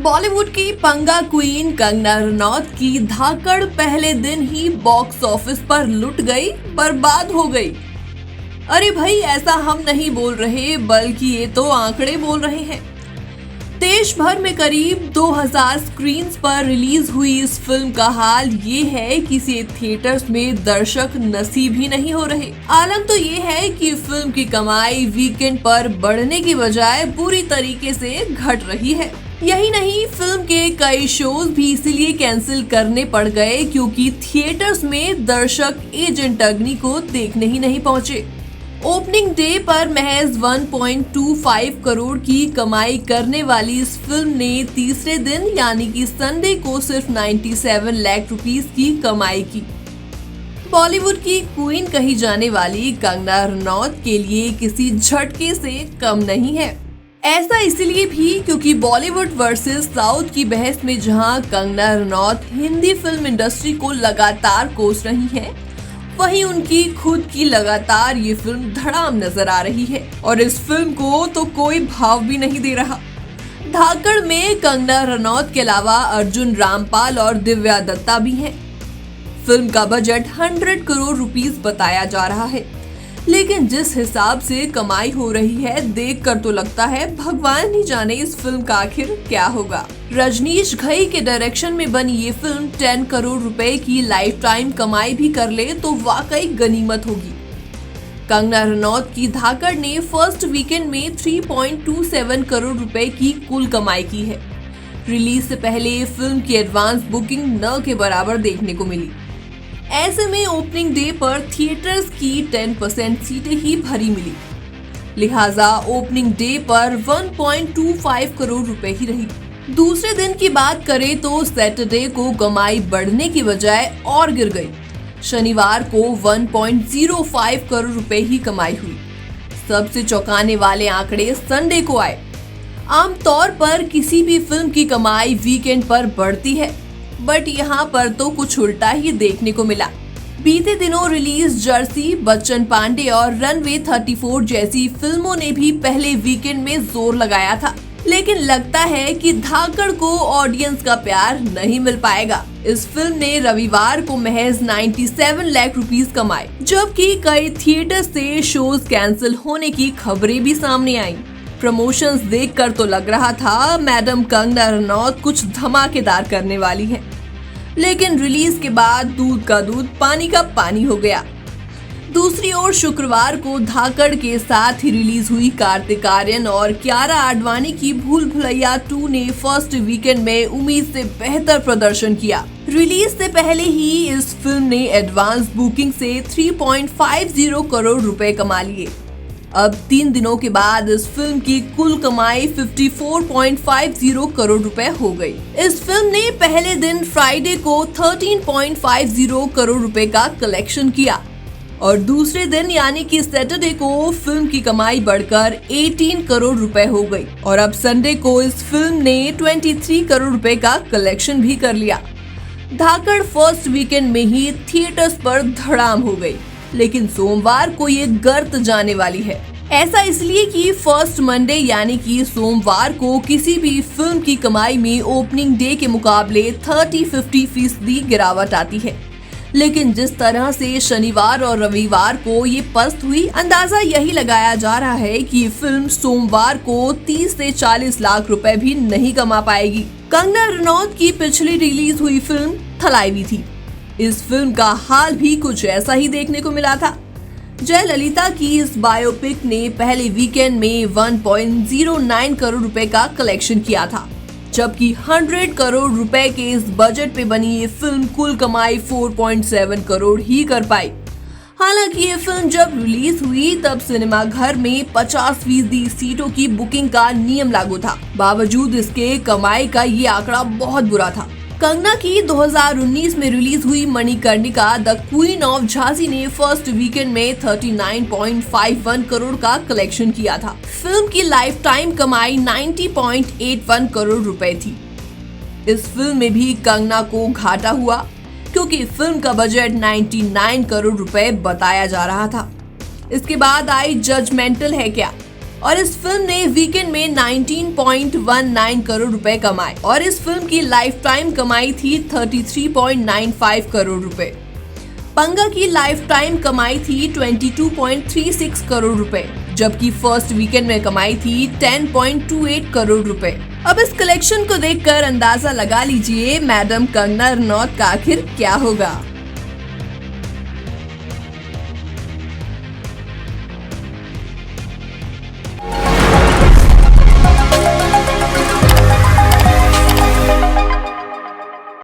बॉलीवुड की पंगा क्वीन कंगना रनौत की धाकड़ पहले दिन ही बॉक्स ऑफिस पर लुट गई, बर्बाद हो गई। अरे भाई, ऐसा हम नहीं बोल रहे, बल्कि ये तो आंकड़े बोल रहे हैं। देश भर में करीब 2000 स्क्रीन्स पर रिलीज हुई इस फिल्म का हाल ये है कि इसे थिएटर्स में दर्शक नसीब ही नहीं हो रहे। आलम तो ये है कि फिल्म की कमाई वीकेंड पर बढ़ने की बजाय बुरी तरीके से घट रही है। यही नहीं, फिल्म के कई शोज भी इसीलिए कैंसिल करने पड़ गए क्योंकि थिएटर्स में दर्शक एजेंट अग्नि को देखने ही नहीं पहुंचे। ओपनिंग डे पर महज 1.25 करोड़ की कमाई करने वाली इस फिल्म ने तीसरे दिन यानी कि संडे को सिर्फ 97 लाख रुपीस की कमाई की। बॉलीवुड की क्वीन कही जाने वाली कंगना रनौत के लिए किसी झटके से कम नहीं है। ऐसा इसलिए भी क्योंकि बॉलीवुड वर्सेस साउथ की बहस में जहां कंगना रनौत हिंदी फिल्म इंडस्ट्री को लगातार कोस रही हैं, वहीं उनकी खुद की लगातार ये फिल्म धड़ाम नजर आ रही है और इस फिल्म को तो कोई भाव भी नहीं दे रहा। धाकड़ में कंगना रनौत के अलावा अर्जुन रामपाल और दिव्या दत्ता भी हैं। फिल्म का बजट 100 करोड़ रुपीस बताया जा रहा है, लेकिन जिस हिसाब से कमाई हो रही है देखकर तो लगता है भगवान ही जाने इस फिल्म का आखिर क्या होगा। रजनीश घई के डायरेक्शन में बनी ये फिल्म 10 करोड़ रुपए की लाइफ टाइम कमाई भी कर ले तो वाकई गनीमत होगी। कंगना रनौत की धाकड़ ने फर्स्ट वीकेंड में 3.27 करोड़ रुपए की कुल कमाई की है। रिलीज से पहले फिल्म की एडवांस बुकिंग न के बराबर देखने को मिली। ऐसे में ओपनिंग डे पर थिएटर्स की 10% सीटें ही भरी मिली, लिहाजा ओपनिंग डे पर 1.25 करोड़ रुपए ही रही। दूसरे दिन की बात करें तो सैटरडे को कमाई बढ़ने की बजाय और गिर गई। शनिवार को 1.05 करोड़ रुपए ही कमाई हुई। सबसे चौंकाने वाले आंकड़े संडे को आए। आमतौर पर किसी भी फिल्म की कमाई वीकेंड पर बढ़ती है, बट यहाँ पर तो कुछ उल्टा ही देखने को मिला। बीते दिनों रिलीज जर्सी, बच्चन पांडे और रनवे 34 जैसी फिल्मों ने भी पहले वीकेंड में जोर लगाया था, लेकिन लगता है कि धाकड़ को ऑडियंस का प्यार नहीं मिल पाएगा। इस फिल्म ने रविवार को महज 97 लाख रुपीस कमाए, जबकि कई थिएटर से शोज कैंसिल होने की खबरें भी सामने आई। प्रमोशंस देखकर तो लग रहा था मैडम कंगना रनौत कुछ धमाकेदार करने वाली है, लेकिन रिलीज के बाद दूध का दूध पानी का पानी हो गया। दूसरी ओर शुक्रवार को धाकड़ के साथ ही रिलीज हुई कार्तिक आर्यन और कियारा आडवाणी की भूल भुलैया 2 ने फर्स्ट वीकेंड में उम्मीद से बेहतर प्रदर्शन किया। रिलीज से पहले ही इस फिल्म ने एडवांस बुकिंग से 3.50 करोड़ रुपए कमा लिए। अब 3 दिनों के बाद इस फिल्म की कुल कमाई 54.50 करोड़ रुपए हो गई। इस फिल्म ने पहले दिन फ्राइडे को 13.50 करोड़ रुपए का कलेक्शन किया और दूसरे दिन यानी कि सैटरडे को फिल्म की कमाई बढ़कर 18 करोड़ रुपए हो गई और अब संडे को इस फिल्म ने 23 करोड़ रुपए का कलेक्शन भी कर लिया। धाकड़ फर्स्ट वीकेंड में ही थिएटर्स पर धड़ाम हो गई, लेकिन सोमवार को ये गर्त जाने वाली है। ऐसा इसलिए कि फर्स्ट मंडे यानी कि सोमवार को किसी भी फिल्म की कमाई में ओपनिंग डे के मुकाबले 30-50% गिरावट आती है, लेकिन जिस तरह से शनिवार और रविवार को ये पस्त हुई, अंदाजा यही लगाया जा रहा है कि फिल्म सोमवार को 30 से 40 लाख रुपए भी नहीं कमा पाएगी। कंगना रनौत की पिछली रिलीज हुई फिल्म थलाइवी थी। इस फिल्म का हाल भी कुछ ऐसा ही देखने को मिला था। जयललिता की इस बायोपिक ने पहले वीकेंड में 1.09 करोड़ रुपए का कलेक्शन किया था, जबकि 100 करोड़ रुपए के इस बजट पे बनी ये फिल्म कुल कमाई 4.7 करोड़ ही कर पाई। हालांकि ये फिल्म जब रिलीज हुई तब सिनेमा घर में 50% सीटों की बुकिंग का नियम लागू था। बावजूद इसके कमाई का ये आंकड़ा बहुत बुरा था। कंगना की 2019 में रिलीज हुई Manikarnika the queen of Jhansi ने फर्स्ट वीकेंड में 39.51 करोड़ का कलेक्शन किया था। फिल्म की लाइफ टाइम कमाई 90.81 करोड़ रुपए थी। इस फिल्म में भी कंगना को घाटा हुआ क्योंकि फिल्म का बजट 99 करोड़ रुपए बताया जा रहा था। इसके बाद आई जजमेंटल है क्या, और इस फिल्म ने वीकेंड में 19.19 करोड़ रुपए कमाए और इस फिल्म की लाइफ टाइम कमाई थी 33.95 करोड़ रुपए। पंगा की लाइफ टाइम कमाई थी 22.36 करोड़ रुपए, जबकि फर्स्ट वीकेंड में कमाई थी 10.28 करोड़ रुपए। अब इस कलेक्शन को देखकर अंदाजा लगा लीजिए मैडम कंगना रनौत का आखिर क्या होगा।